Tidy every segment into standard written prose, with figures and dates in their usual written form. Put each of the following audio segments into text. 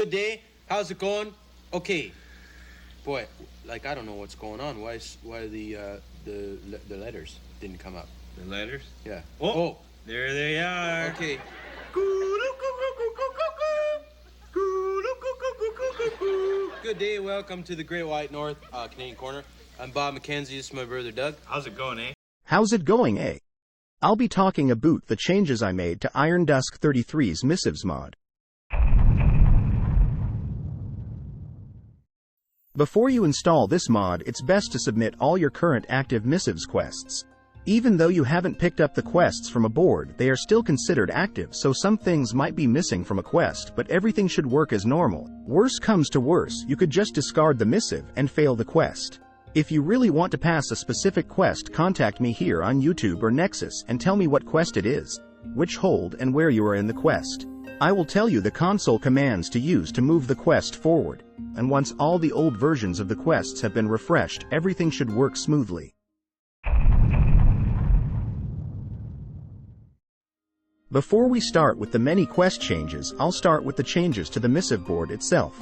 Good day. How's it going? Okay. Boy, like, I don't know what's going on. Why the letters didn't come up? The letters? Yeah. Oh, there they are. Okay. Good day. Welcome to the Great White North Canadian Corner. I'm Bob McKenzie. This is my brother Doug. How's it going, eh? How's it going, eh? I'll be talking about the changes I made to Iron Dusk 33's Missives mod. Before you install this mod, it's best to submit all your current active Missives quests. Even though you haven't picked up the quests from a board, they are still considered active, so some things might be missing from a quest, but everything should work as normal. Worst comes to worse, you could just discard the missive and fail the quest. If you really want to pass a specific quest, contact me here on YouTube or Nexus and tell me what quest it is, which hold, and where you are in the quest. I will tell you the console commands to use to move the quest forward, and once all the old versions of the quests have been refreshed, everything should work smoothly. Before we start with the many quest changes, I'll start with the changes to the Missive Board itself.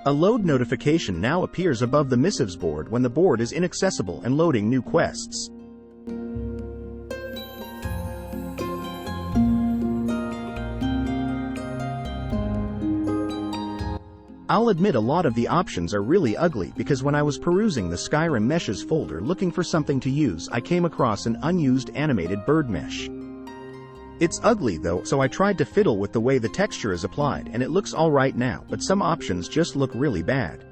A load notification now appears above the Missives Board when the board is inaccessible and loading new quests. I'll admit a lot of the options are really ugly because when I was perusing the Skyrim meshes folder looking for something to use, I came across an unused animated bird mesh. It's ugly though, so I tried to fiddle with the way the texture is applied and it looks alright now, but some options just look really bad.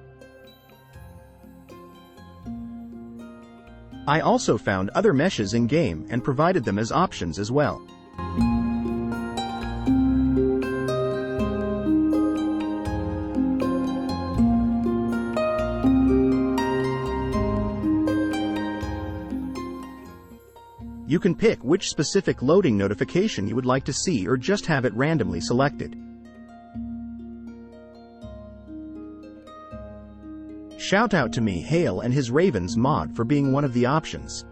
I also found other meshes in game and provided them as options as well. You can pick which specific loading notification you would like to see or just have it randomly selected. Shout out to me Hale and his Ravens mod for being one of the options.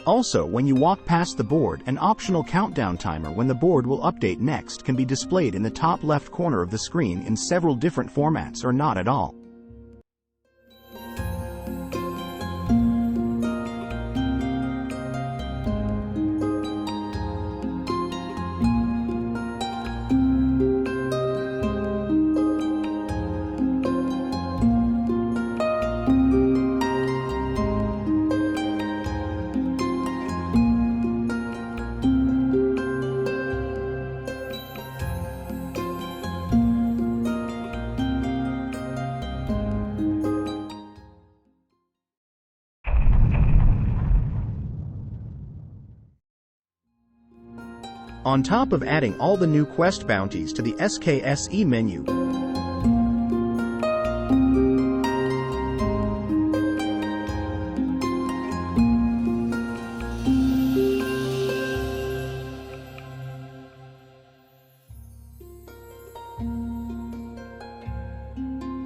Also, when you walk past the board, an optional countdown timer when the board will update next can be displayed in the top left corner of the screen in several different formats or not at all. On top of adding all the new quest bounties to the SKSE menu,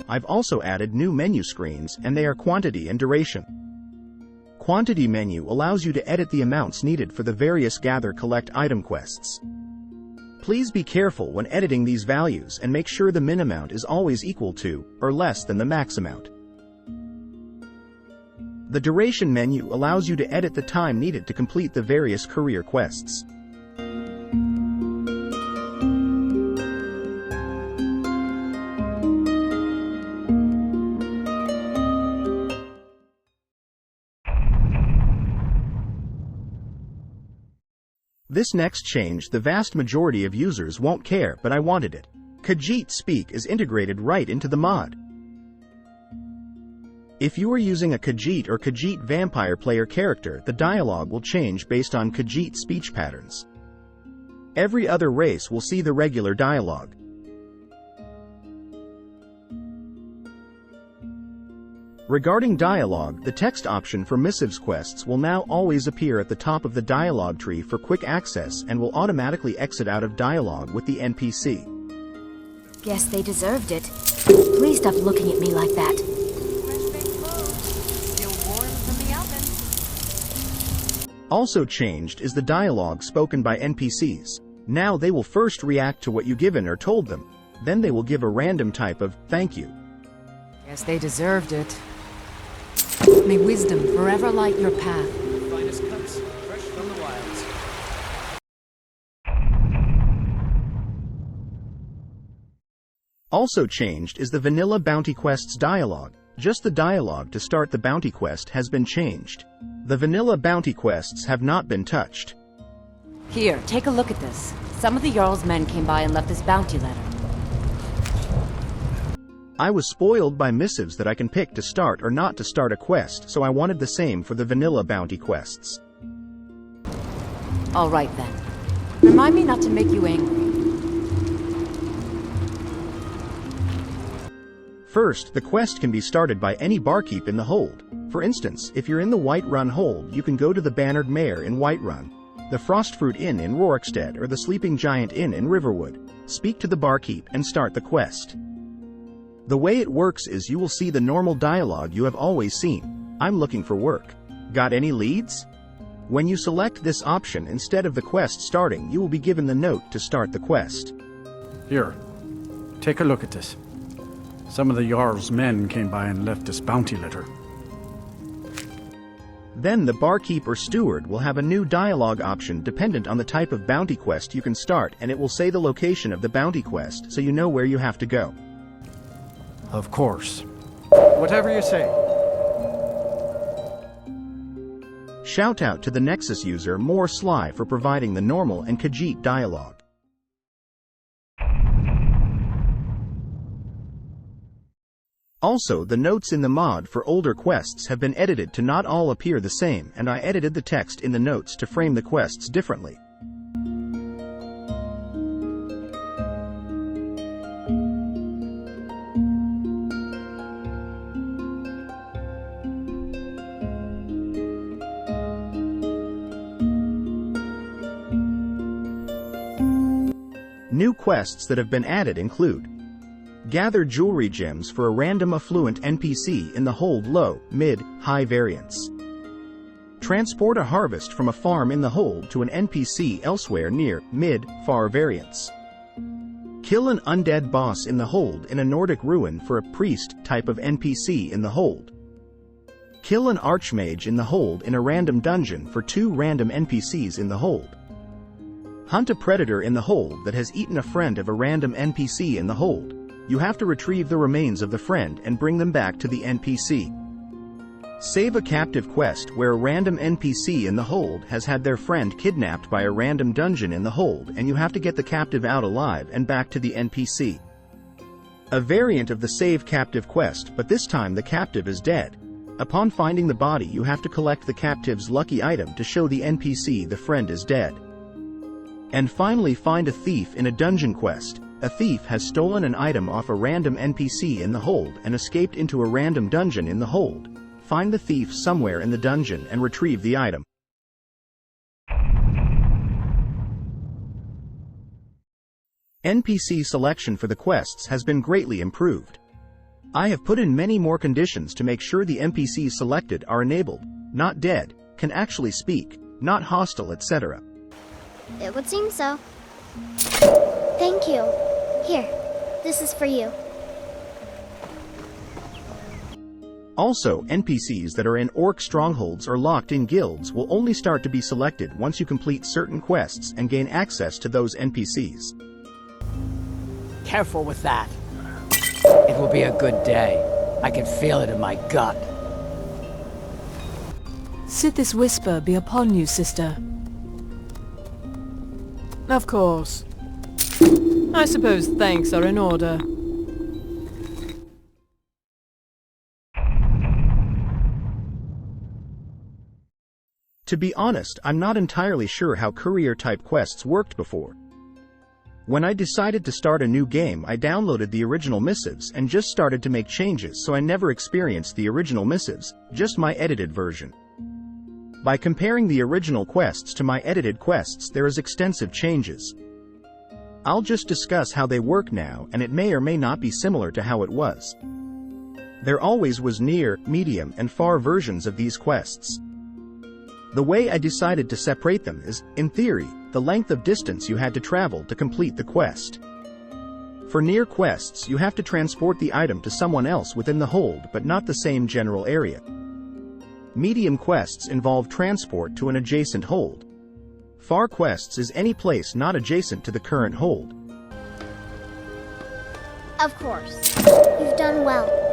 I've also added new menu screens, and they are quantity and duration. Quantity menu allows you to edit the amounts needed for the various gather collect item quests. Please be careful when editing these values and make sure the min amount is always equal to, or less than the max amount. The duration menu allows you to edit the time needed to complete the various courier quests. This next change the vast majority of users won't care, but I wanted it. Khajiit Speak is integrated right into the mod. If you are using a Khajiit or Khajiit vampire player character, the dialogue will change based on Khajiit speech patterns. Every other race will see the regular dialogue. Regarding dialogue, the text option for Missives quests will now always appear at the top of the dialogue tree for quick access and will automatically exit out of dialogue with the NPC. Guess they deserved it. Please stop looking at me like that. Still warm from the oven. Also changed is the dialogue spoken by NPCs. Now they will first react to what you given or told them. Then they will give a random type of thank you. Guess they deserved it. May wisdom forever light your path. Finest cuts, fresh from the wilds. Also changed is the vanilla bounty quests dialogue. Just the dialogue to start the bounty quest has been changed. The vanilla bounty quests have not been touched. Here, take a look at this. Some of the Jarl's men came by and left this bounty letter. I was spoiled by missives that I can pick to start or not to start a quest, so I wanted the same for the vanilla bounty quests. All right then. Remind me not to make you angry. First, the quest can be started by any barkeep in the hold. For instance, if you're in the Whiterun hold, you can go to the Bannered Mare in Whiterun, the Frostfruit Inn in Rorikstead, or the Sleeping Giant Inn in Riverwood. Speak to the barkeep and start the quest. The way it works is you will see the normal dialogue you have always seen. I'm looking for work. Got any leads? When you select this option instead of the quest starting, you will be given the note to start the quest. Here, take a look at this. Some of the Jarl's men came by and left this bounty letter. Then the barkeep or steward will have a new dialogue option dependent on the type of bounty quest you can start, and it will say the location of the bounty quest so you know where you have to go. Of course. Whatever you say. Shout out to the Nexus user More Sly for providing the normal and Khajiit dialogue. Also, the notes in the mod for older quests have been edited to not all appear the same, and I edited the text in the notes to frame the quests differently. New quests that have been added include: gather jewelry gems for a random affluent NPC in the hold low, mid, high variants. Transport a harvest from a farm in the hold to an NPC elsewhere near, mid, far variants. Kill an undead boss in the hold in a Nordic ruin for a priest type of NPC in the hold. Kill an archmage in the hold in a random dungeon for 2 random NPCs in the hold. Hunt a predator in the hold that has eaten a friend of a random NPC in the hold. You have to retrieve the remains of the friend and bring them back to the NPC. Save a captive quest where a random NPC in the hold has had their friend kidnapped by a random dungeon in the hold, and you have to get the captive out alive and back to the NPC. A variant of the save captive quest, but this time the captive is dead. Upon finding the body, you have to collect the captive's lucky item to show the NPC the friend is dead. And finally, find a thief in a dungeon quest. A thief has stolen an item off a random NPC in the hold and escaped into a random dungeon in the hold. Find the thief somewhere in the dungeon and retrieve the item. NPC selection for the quests has been greatly improved. I have put in many more conditions to make sure the NPCs selected are enabled, not dead, can actually speak, not hostile, etc. It would seem so. Thank you. Here, this is for you. Also, NPCs that are in orc strongholds or locked in guilds will only start to be selected once you complete certain quests and gain access to those NPCs. Careful with that. It will be a good day. I can feel it in my gut. Sithis whisper be upon you, sister. Of course. I suppose thanks are in order. To be honest, I'm not entirely sure how courier-type quests worked before. When I decided to start a new game, I downloaded the original missives and just started to make changes, so I never experienced the original missives, just my edited version. By comparing the original quests to my edited quests, there is extensive changes. I'll just discuss how they work now, and it may or may not be similar to how it was. There always was near, medium, and far versions of these quests. The way I decided to separate them is, in theory, the length of distance you had to travel to complete the quest. For near quests, you have to transport the item to someone else within the hold, but not the same general area. Medium quests involve transport to an adjacent hold. Far quests is any place not adjacent to the current hold. Of course. You've done well.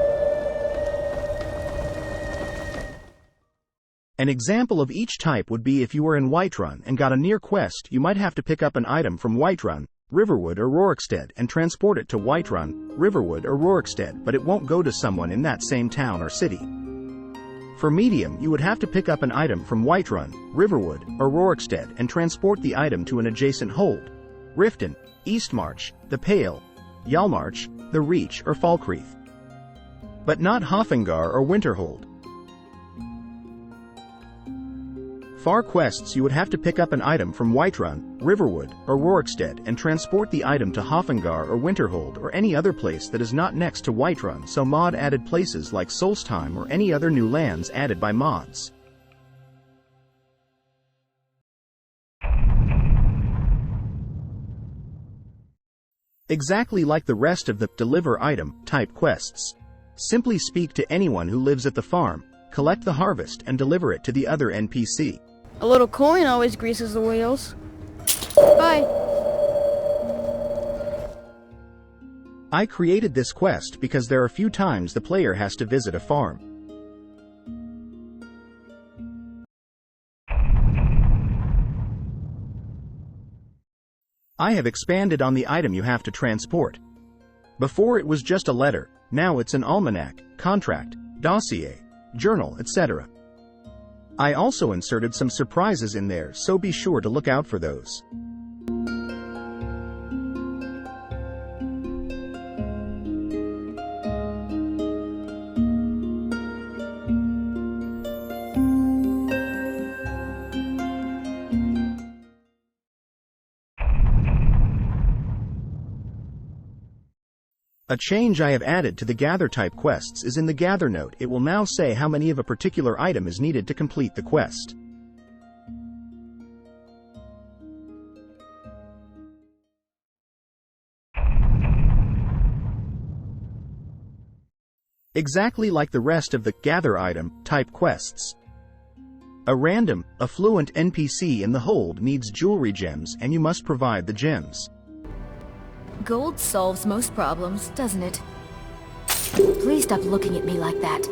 An example of each type would be if you were in Whiterun and got a near quest, you might have to pick up an item from Whiterun, Riverwood or Rorikstead and transport it to Whiterun, Riverwood or Rorikstead, but it won't go to someone in that same town or city. For medium, you would have to pick up an item from Whiterun, Riverwood, or Rorikstead and transport the item to an adjacent hold, Riften, Eastmarch, The Pale, Yalmarch, The Reach, or Falkreath. But not Hofengar or Winterhold. Far quests, you would have to pick up an item from Whiterun, Riverwood, or Rorikstead and transport the item to Hofengar or Winterhold or any other place that is not next to Whiterun, so mod added places like Solstheim or any other new lands added by mods. Exactly like the rest of the deliver item type quests. Simply speak to anyone who lives at the farm, collect the harvest and deliver it to the other NPC. A little coin always greases the wheels. Bye. I created this quest because there are few times the player has to visit a farm. I have expanded on the item you have to transport. Before it was just a letter, now it's an almanac, contract, dossier, journal, etc. I also inserted some surprises in there, so be sure to look out for those. A change I have added to the Gather type quests is in the Gather note. It will now say how many of a particular item is needed to complete the quest. Exactly like the rest of the Gather item type quests. A random, affluent NPC in the hold needs jewelry gems and you must provide the gems. Gold solves most problems, doesn't it? Please stop looking at me like that.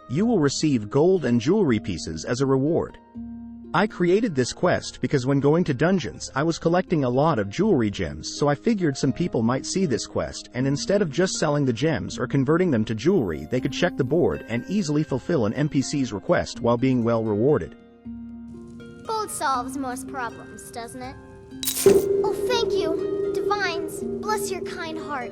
You will receive gold and jewelry pieces as a reward. I created this quest because when going to dungeons, I was collecting a lot of jewelry gems, so I figured some people might see this quest, and instead of just selling the gems or converting them to jewelry, they could check the board and easily fulfill an NPC's request while being well rewarded. Gold solves most problems, doesn't it? Oh, thank you, Divines. Bless your kind heart.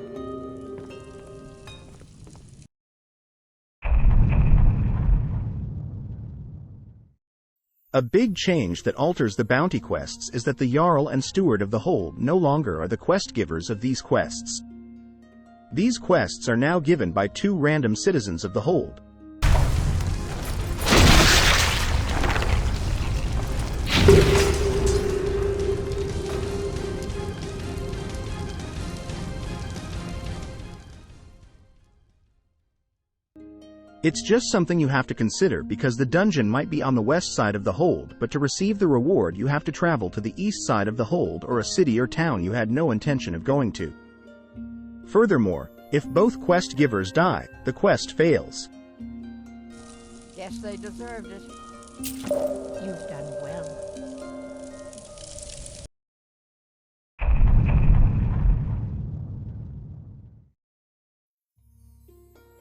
A big change that alters the bounty quests is that the Jarl and Steward of the Hold no longer are the quest givers of these quests. These quests are now given by 2 random citizens of the Hold. It's just something you have to consider because the dungeon might be on the west side of the hold, but to receive the reward you have to travel to the east side of the hold or a city or town you had no intention of going to. Furthermore, if both quest givers die, the quest fails. Guess they deserved it. You've done well.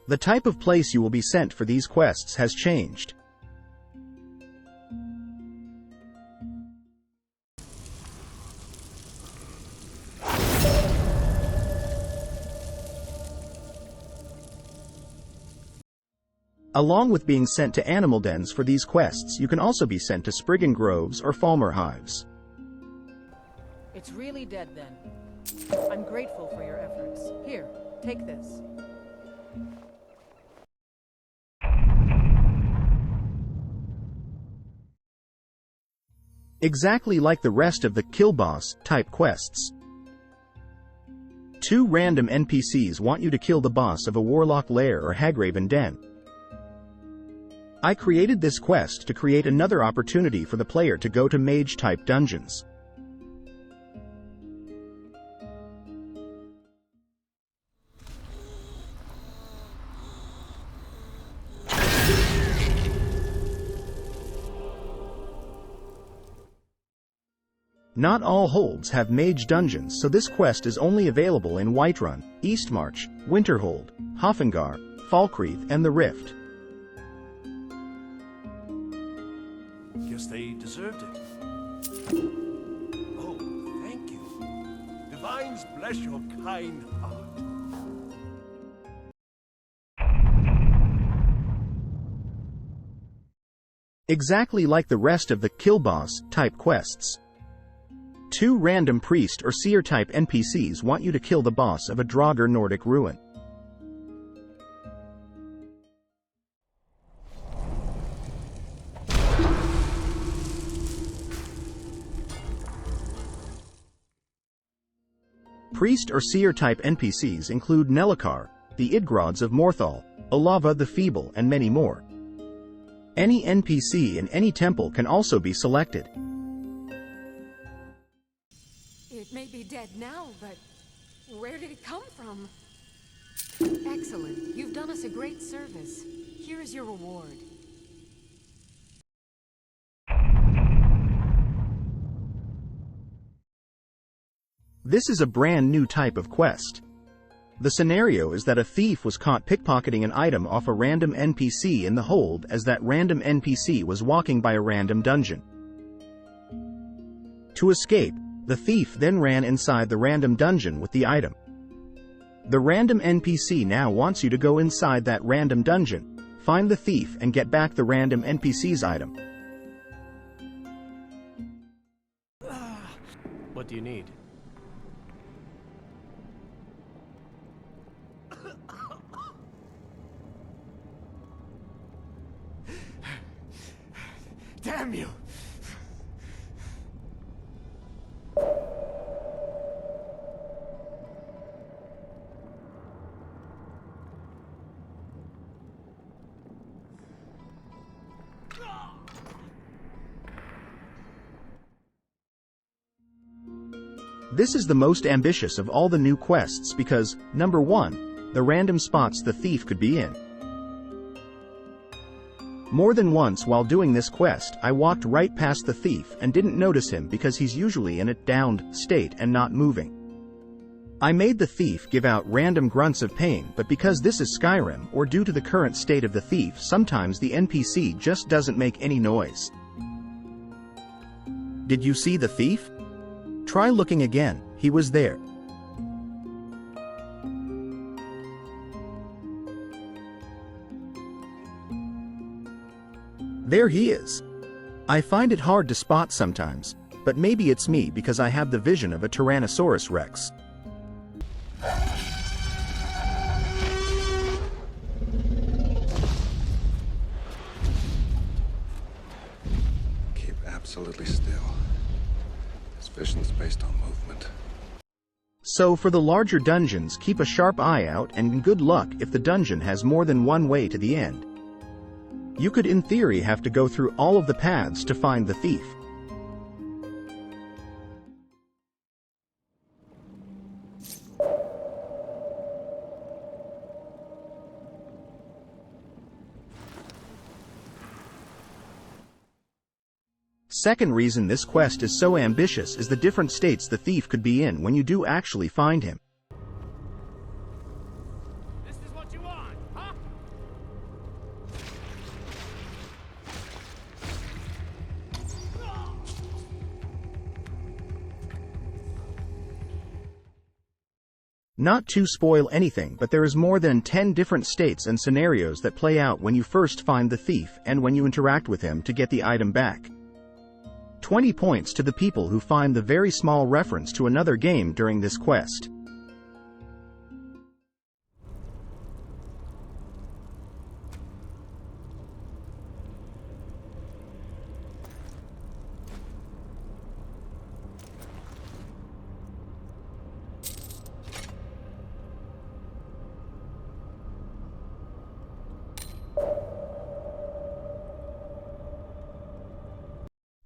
The type of place you will be sent for these quests has changed. Along with being sent to animal dens for these quests, you can also be sent to Spriggan Groves or Falmer Hives. It's really dead then. I'm grateful for your efforts. Here, take this. Exactly like the rest of the kill boss type quests. 2 random NPCs want you to kill the boss of a Warlock Lair or Hagraven Den. I created this quest to create another opportunity for the player to go to mage-type dungeons. Not all holds have mage dungeons, so this quest is only available in Whiterun, Eastmarch, Winterhold, Hofengar, Falkreath, and the Rift. Guess they deserved it. Oh, thank you. Divines bless your kind heart. Exactly like the rest of the kill boss type quests. 2 random priest or seer type NPCs want you to kill the boss of a Draugr Nordic ruin. Priest or seer type NPCs include Nelacar, the Idgrods of Morthal, Olava the Feeble, and many more. Any NPC in any temple can also be selected. It may be dead now, but where did it come from? Excellent. You've done us a great service. Here is your reward. This is a brand new type of quest. The scenario is that a thief was caught pickpocketing an item off a random NPC in the hold as that random NPC was walking by a random dungeon. To escape, the thief then ran inside the random dungeon with the item. The random NPC now wants you to go inside that random dungeon, find the thief, and get back the random NPC's item. What do you need? Damn you! This is the most ambitious of all the new quests because, number 1, the random spots the thief could be in. More than once while doing this quest, I walked right past the thief and didn't notice him because he's usually in a downed state and not moving. I made the thief give out random grunts of pain, but because this is Skyrim, or due to the current state of the thief, sometimes the NPC just doesn't make any noise. Did you see the thief? Try looking again, he was there. There he is. I find it hard to spot sometimes, but maybe it's me because I have the vision of a Tyrannosaurus Rex. Keep absolutely still. This vision's based on movement. So for the larger dungeons, keep a sharp eye out and good luck if the dungeon has more than one way to the end. You could in theory have to go through all of the paths to find the thief. Second reason this quest is so ambitious is the different states the thief could be in when you do actually find him. This is what you want, huh? Not to spoil anything, but there is more than 10 different states and scenarios that play out when you first find the thief and when you interact with him to get the item back. 20 points to the people who find the very small reference to another game during this quest.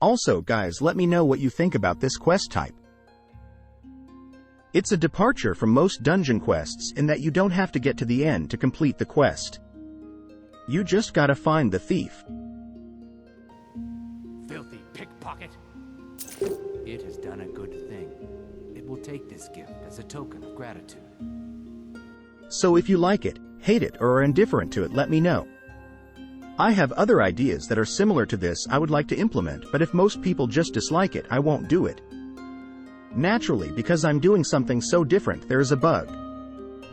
Also, guys, let me know what you think about this quest type. It's a departure from most dungeon quests in that you don't have to get to the end to complete the quest. You just gotta find the thief. Filthy pickpocket! It has done a good thing. It will take this gift as a token of gratitude. So if you like it, hate it, or are indifferent to it, let me know. I have other ideas that are similar to this I would like to implement, but if most people just dislike it, I won't do it. Naturally, because I'm doing something so different, there's a bug.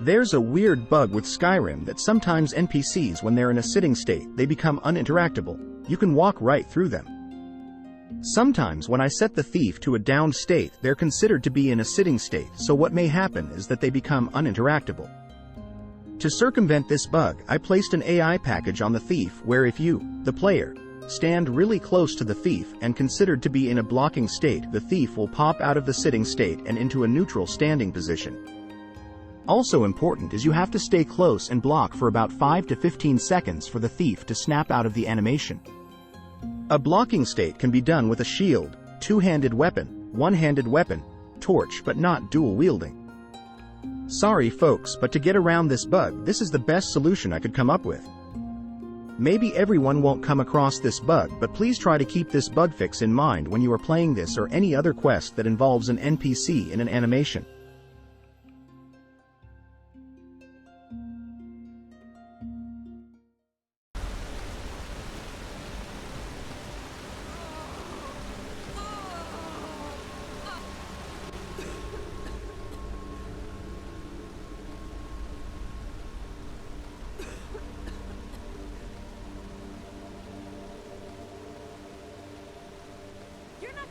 There's a weird bug with Skyrim that sometimes NPCs, when they're in a sitting state, they become uninteractable. You can walk right through them. Sometimes when I set the thief to a downed state, they're considered to be in a sitting state, so what may happen is that they become uninteractable. To circumvent this bug, I placed an AI package on the thief where if you, the player, stand really close to the thief and considered to be in a blocking state, the thief will pop out of the sitting state and into a neutral standing position. Also important is you have to stay close and block for about 5 to 15 seconds for the thief to snap out of the animation. A blocking state can be done with a shield, two-handed weapon, one-handed weapon, torch, but not dual wielding. Sorry folks, but to get around this bug, this is the best solution I could come up with. Maybe everyone won't come across this bug, but please try to keep this bug fix in mind when you are playing this or any other quest that involves an NPC in an animation.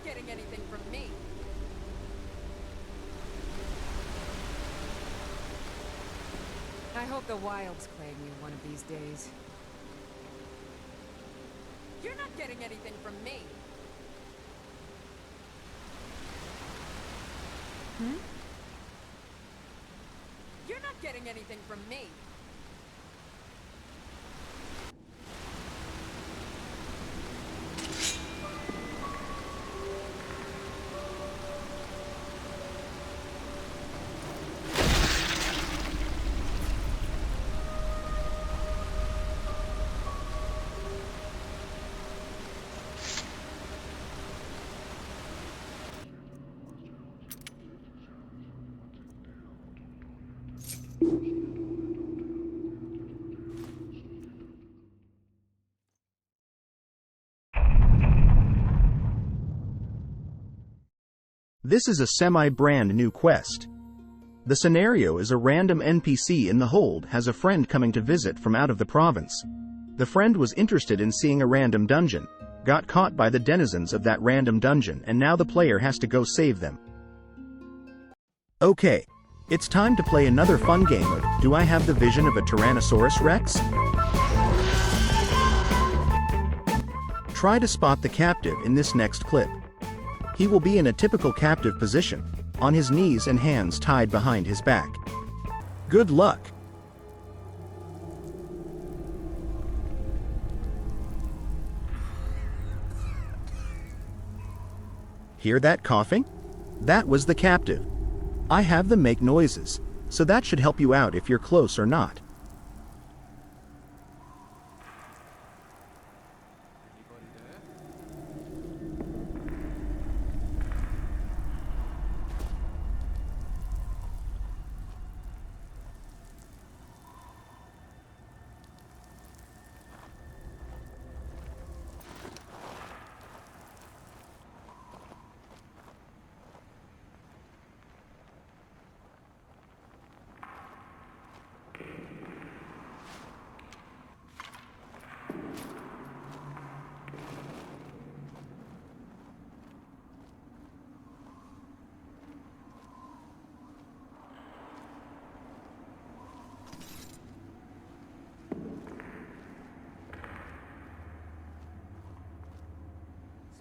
Getting anything from me. I hope the wilds claim you one of these days. You're not getting anything from me. You're not getting anything from me. This is a semi-brand new quest. The scenario is a random NPC in the hold has a friend coming to visit from out of the province. The friend was interested in seeing a random dungeon, got caught by the denizens of that random dungeon, and now the player has to go save them. Okay, it's time to play another fun game of Do I Have the Vision of a Tyrannosaurus Rex? Try to spot the captive in this next clip. He will be in a typical captive position, on his knees and hands tied behind his back. Good luck! Hear that coughing? That was the captive. I have them make noises, so that should help you out if you're close or not.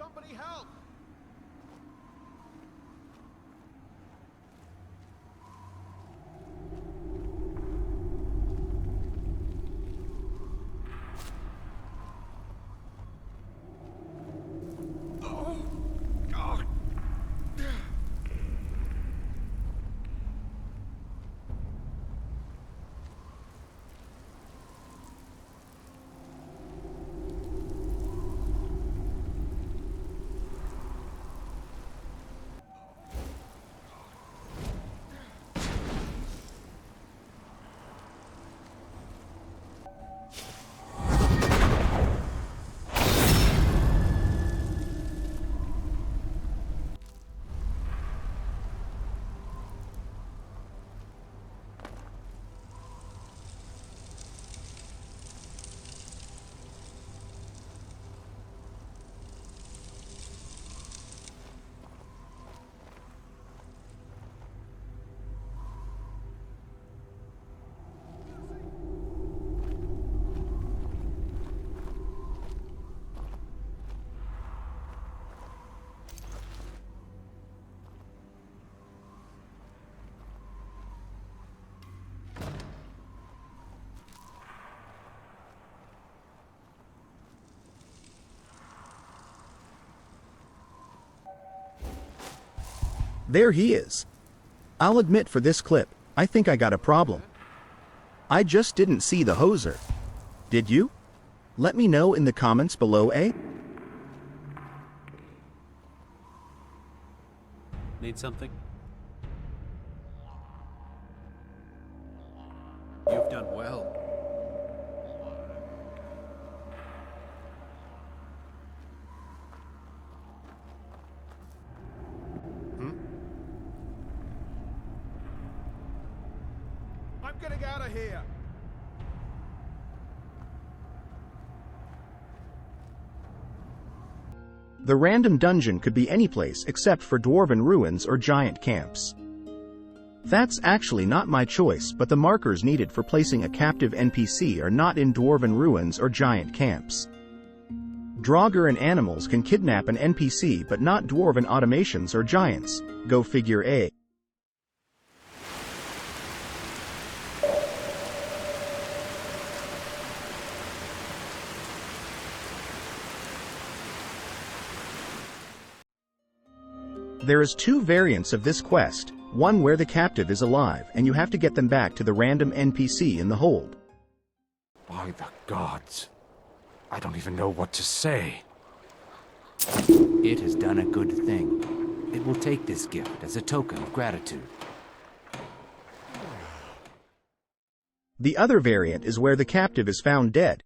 Somebody help! There he is. I'll admit for this clip, I think I got a problem. I just didn't see the hoser. Did you? Let me know in the comments below, eh? Need something? You've done well. I'm getting out of here. The random dungeon could be any place except for dwarven ruins or giant camps. That's actually not my choice, but the markers needed for placing a captive NPC are not in dwarven ruins or giant camps. Draugr and animals can kidnap an NPC but not dwarven automations or giants. Go figure, eh? There is two variants of this quest, one where the captive is alive and you have to get them back to the random NPC in the hold. By the gods, I don't even know what to say. It has done a good thing. It will take this gift as a token of gratitude. The other variant is where the captive is found dead.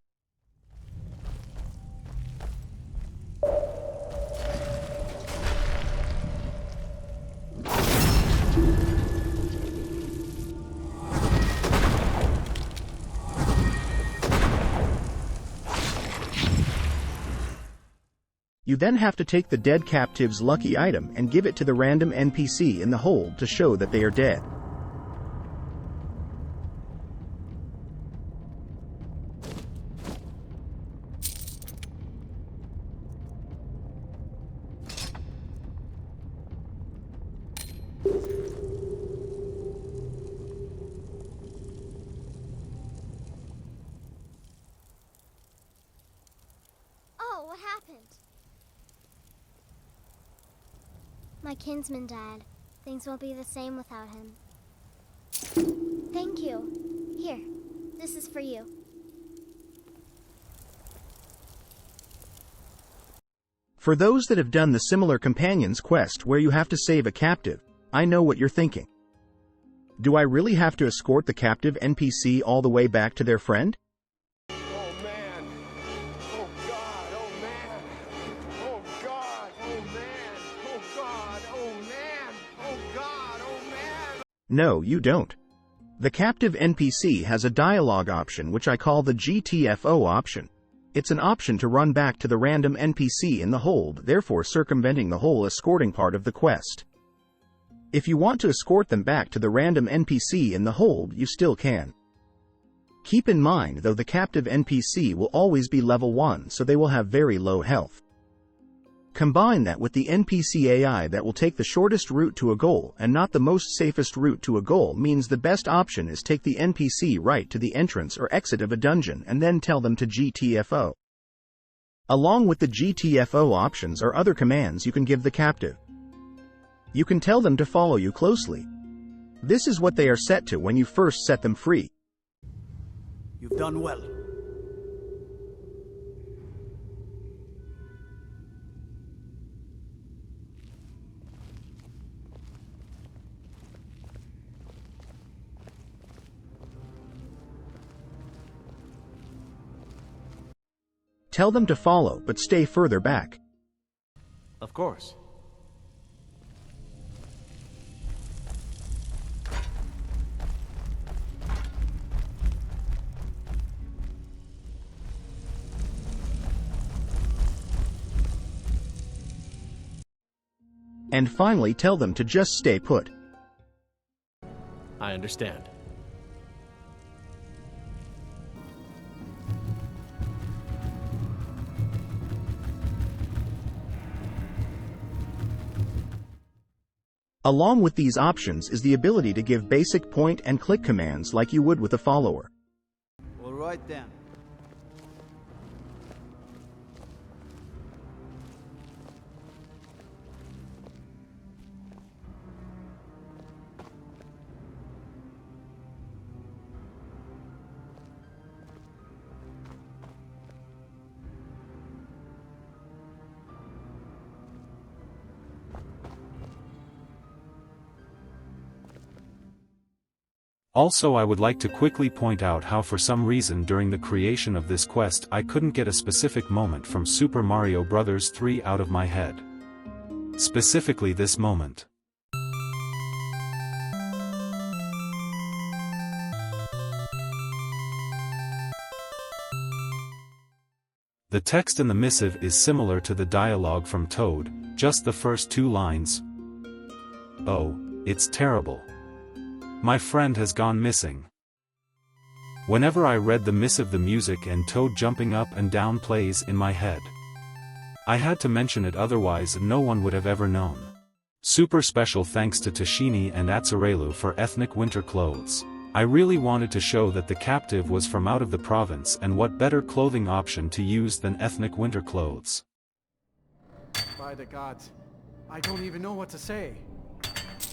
You then have to take the dead captive's lucky item and give it to the random NPC in the hold to show that they are dead. Oh, what happened? My kinsman died. Things won't be the same without him. Thank you. Here, this is for you. For those that have done the similar Companions quest where you have to save a captive, I know what you're thinking. Do I really have to escort the captive NPC all the way back to their friend? No, you don't. The captive NPC has a dialogue option which I call the GTFO option. It's an option to run back to the random NPC in the hold, therefore circumventing the whole escorting part of the quest. If you want to escort them back to the random NPC in the hold, you still can. Keep in mind though, the captive NPC will always be level 1, so they will have very low health. Combine that with the NPC AI that will take the shortest route to a goal and not the most safest route to a goal means the best option is take the NPC right to the entrance or exit of a dungeon and then tell them to GTFO. Along with the GTFO options are other commands you can give the captive. You can tell them to follow you closely. This is what they are set to when you first set them free. You've done well. Tell them to follow, but stay further back. Of course. And finally tell them to just stay put. I understand. Along with these options is the ability to give basic point and click commands like you would with a follower. All right then. Also, I would like to quickly point out how for some reason during the creation of this quest I couldn't get a specific moment from Super Mario Bros. 3 out of my head. Specifically this moment. The text in the missive is similar to the dialogue from Toad, just the first 2 lines. Oh, it's terrible. My friend has gone missing. Whenever I read the missive, the music and Toad jumping up and down plays in my head. I had to mention it, otherwise no one would have ever known. Super special thanks to Tashini and Atzarelu for ethnic winter clothes. I really wanted to show that the captive was from out of the province, and what better clothing option to use than ethnic winter clothes. By the gods, I don't even know what to say.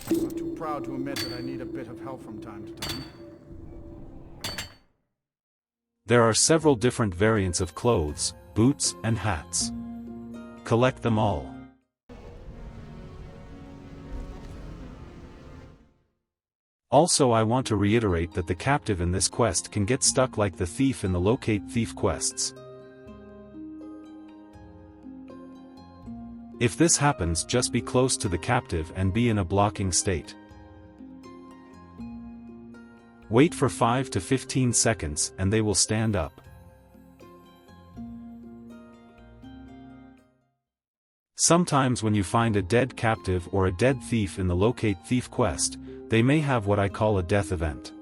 I'm too proud to admit that I need a bit of help from time to time. There are several different variants of clothes, boots, and hats. Collect them all. Also, I want to reiterate that the captive in this quest can get stuck like the thief in the Locate Thief quests. If this happens, just be close to the captive and be in a blocking state. Wait for 5 to 15 seconds and they will stand up. Sometimes when you find a dead captive or a dead thief in the Locate Thief quest, they may have what I call a death event.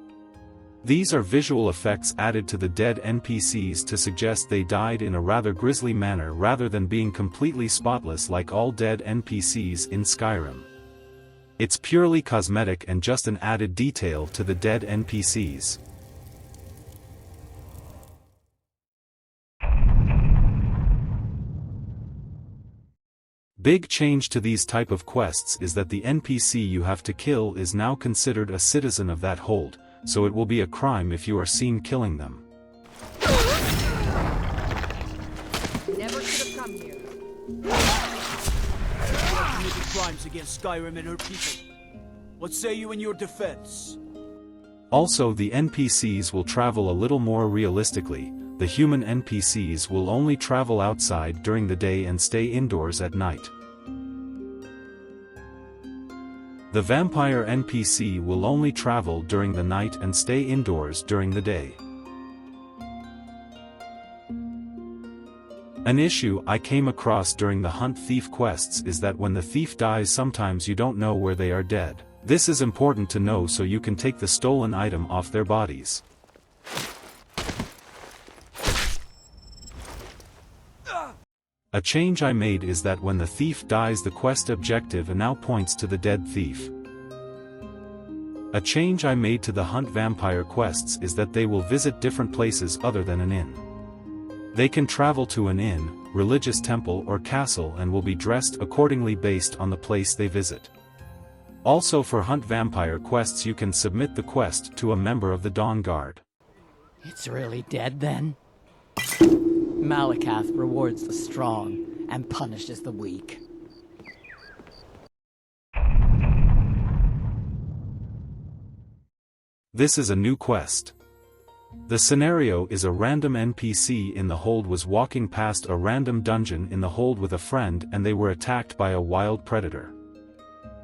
These are visual effects added to the dead NPCs to suggest they died in a rather grisly manner rather than being completely spotless like all dead NPCs in Skyrim. It's purely cosmetic and just an added detail to the dead NPCs. Big change to these type of quests is that the NPC you have to kill is now considered a citizen of that hold, so it will be a crime if you are seen killing them. Never should have come here. You have committed crimes against Skyrim and her people. What say you in your defense? Also, the NPCs will travel a little more realistically. The human NPCs will only travel outside during the day and stay indoors at night. The vampire NPC will only travel during the night and stay indoors during the day. An issue I came across during the Hunt Thief quests is that when the thief dies, sometimes you don't know where they are dead. This is important to know so you can take the stolen item off their bodies. A change I made is that when the thief dies, the quest objective now points to the dead thief. A change I made to the Hunt Vampire quests is that they will visit different places other than an inn. They can travel to an inn, religious temple or castle and will be dressed accordingly based on the place they visit. Also for Hunt Vampire quests you can submit the quest to a member of the Dawn Guard. It's really dead then? Malakath rewards the strong and punishes the weak. This is a new quest. The scenario is a random NPC in the hold was walking past a random dungeon in the hold with a friend and they were attacked by a wild predator.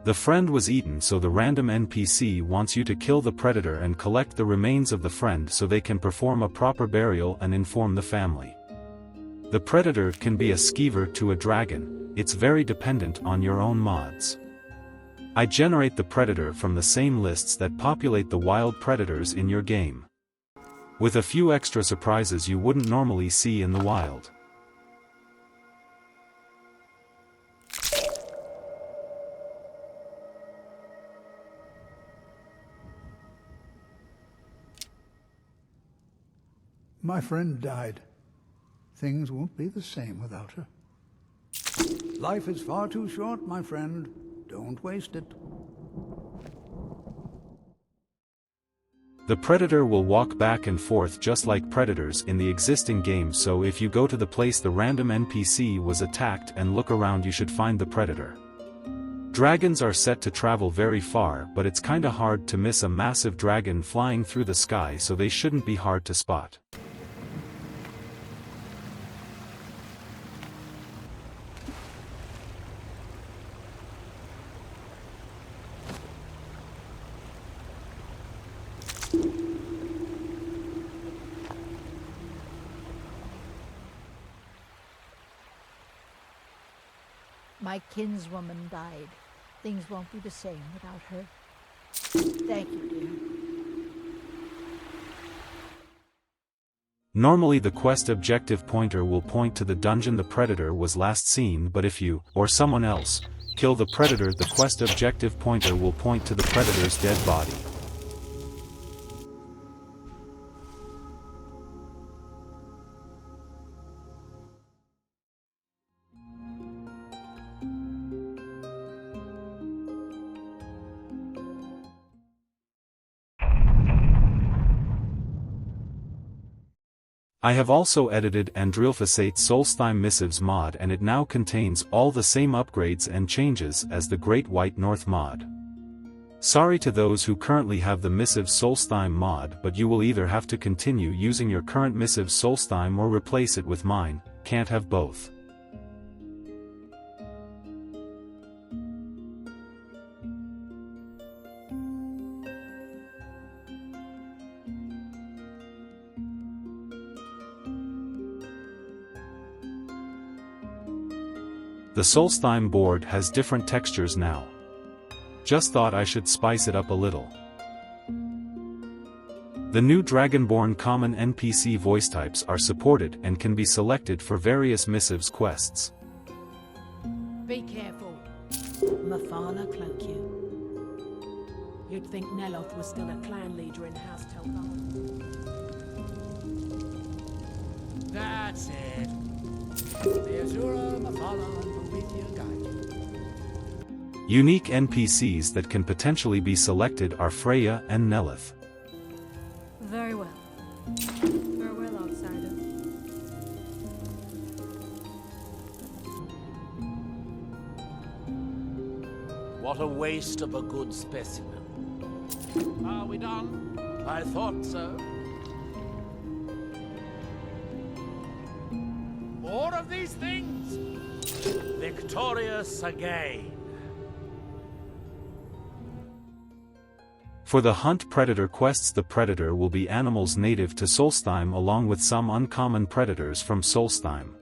The friend was eaten, so the random NPC wants you to kill the predator and collect the remains of the friend so they can perform a proper burial and inform the family. The predator can be a skeever to a dragon, it's very dependent on your own mods. I generate the predator from the same lists that populate the wild predators in your game, with a few extra surprises you wouldn't normally see in the wild. My friend died. Things won't be the same without her. Life is far too short, my friend. Don't waste it. The predator will walk back and forth just like predators in the existing game, so if you go to the place the random NPC was attacked and look around you should find the predator. Dragons are set to travel very far, but it's kinda hard to miss a massive dragon flying through the sky, so they shouldn't be hard to spot. My kinswoman died. Things won't be the same without her. Thank you, dear. Normally the quest objective pointer will point to the dungeon the predator was last seen, but if you, or someone else, kill the predator, the quest objective pointer will point to the predator's dead body. I have also edited Andrilphosate's Solstheim Missives mod, and it now contains all the same upgrades and changes as the Great White North mod. Sorry to those who currently have the Missives Solstheim mod, but you will either have to continue using your current Missives Solstheim or replace it with mine, can't have both. The Solstheim board has different textures now. Just thought I should spice it up a little. The new Dragonborn common NPC voice types are supported and can be selected for various missives quests. Be careful. Mafala cloak you. You'd think Neloth was still a clan leader in House Tel'Thar. That's it. The Azura Mafala and Promethean guide. Unique NPCs that can potentially be selected are Freya and Nelith. Very well. Farewell, outsider. What a waste of a good specimen. Are we done? I thought so. More of these things? Victorious again. For the Hunt Predator quests, the Predator will be animals native to Solstheim along with some uncommon predators from Solstheim.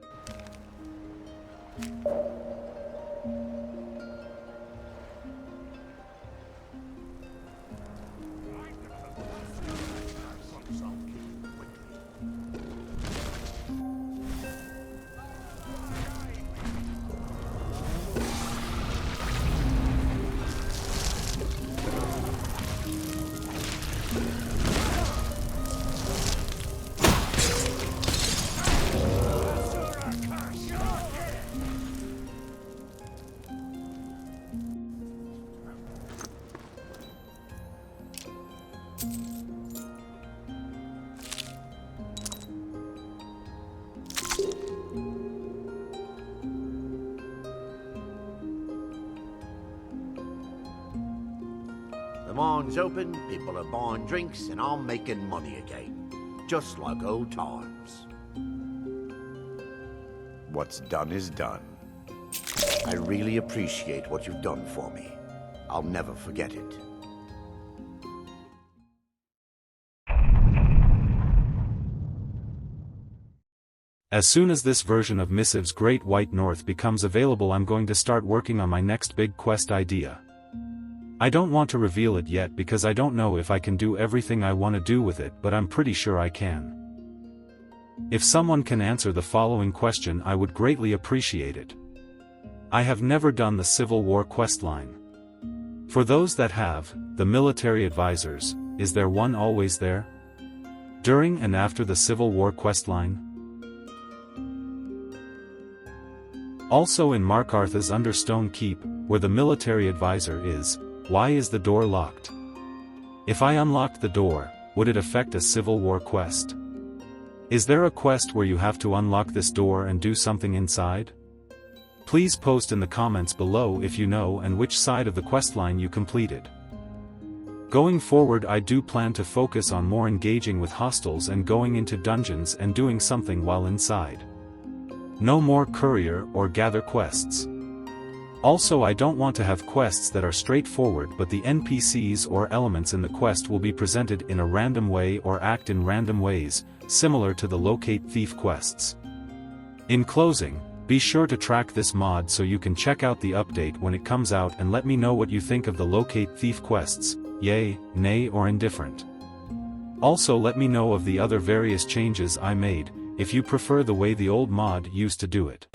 mine's open, people are buying drinks, and I'm making money again. Just like old times. What's done is done. I really appreciate what you've done for me. I'll never forget it. As soon as this version of Missives Great White North becomes available, I'm going to start working on my next big quest idea. I don't want to reveal it yet because I don't know if I can do everything I want to do with it, but I'm pretty sure I can. If someone can answer the following question, I would greatly appreciate it. I have never done the Civil War questline. For those that have, the military advisors, is there one always there? During and after the Civil War questline? Also in Markarth's Understone Keep, where the military advisor is, why is the door locked? If I unlocked the door, would it affect a Civil War quest? Is there a quest where you have to unlock this door and do something inside? Please post in the comments below if you know and which side of the questline you completed. Going forward, I do plan to focus on more engaging with hostiles and going into dungeons and doing something while inside. No more courier or gather quests. Also, I don't want to have quests that are straightforward, but the NPCs or elements in the quest will be presented in a random way or act in random ways, similar to the Locate Thief quests. In closing, be sure to track this mod so you can check out the update when it comes out and let me know what you think of the Locate Thief quests, yay, nay or indifferent. Also let me know of the other various changes I made, if you prefer the way the old mod used to do it.